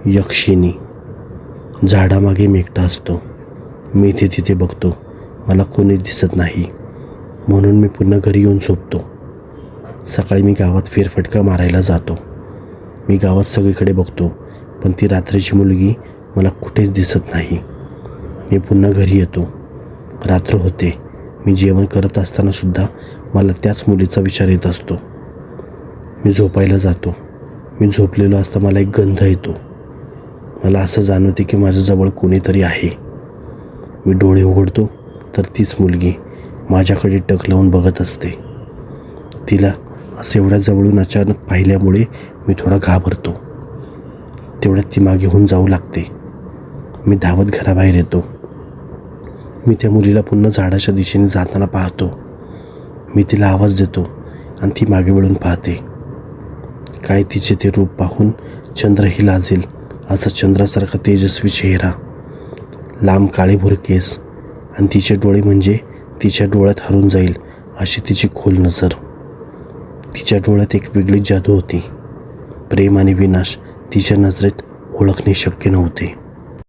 यक्षिणी. झाडामागे मी एकटा असतो. मी इथे तिथे बघतो. मला कोणी दिसत नाही, म्हणून मी पुन्हा घरी येऊन झोपतो. सकाळी मी गावात फेरफटका मारायला जातो. मी गावात सगळीकडे बघतो, पण ती रात्रीची मुलगी मला कुठेच दिसत नाही. मी पुन्हा घरी येतो. रात्र होते. मी जेवण करत असतानासुद्धा मला त्याच मुलीचा विचार येत असतो. मी झोपायला जातो. मी झोपलेलो असता मला एक गंध येतो. मला असं जाणवते की माझ्याजवळ कोणीतरी आहे. मी डोळे उघडतो तर तीच मुलगी माझ्याकडे टक लावून बघत असते. तिला असं एवढ्या जवळून अचानक पाहिल्यामुळे मी थोडा घाबरतो. तेवढ्यात ती मागे होऊन जाऊ लागते. मी धावत घराबाहेर येतो. मी त्या मुलीला पुन्हा झाडाच्या दिशेने जाताना पाहतो. मी तिला आवाज देतो आणि ती मागे वळून पाहते. काय तिचे ते रूप पाहून चंद्रही लाजेल असा चंद्रासारखा तेजस्वी चेहरा, लांब काळेभोर केस आणि तिचे डोळे म्हणजे तिच्या डोळ्यात हरून जाईल अशी तिची खोल नजर. तिच्या डोळ्यात एक वेगळी जादू होती. प्रेम आणि विनाश तिच्या नजरेत ओळखणे शक्य नव्हते.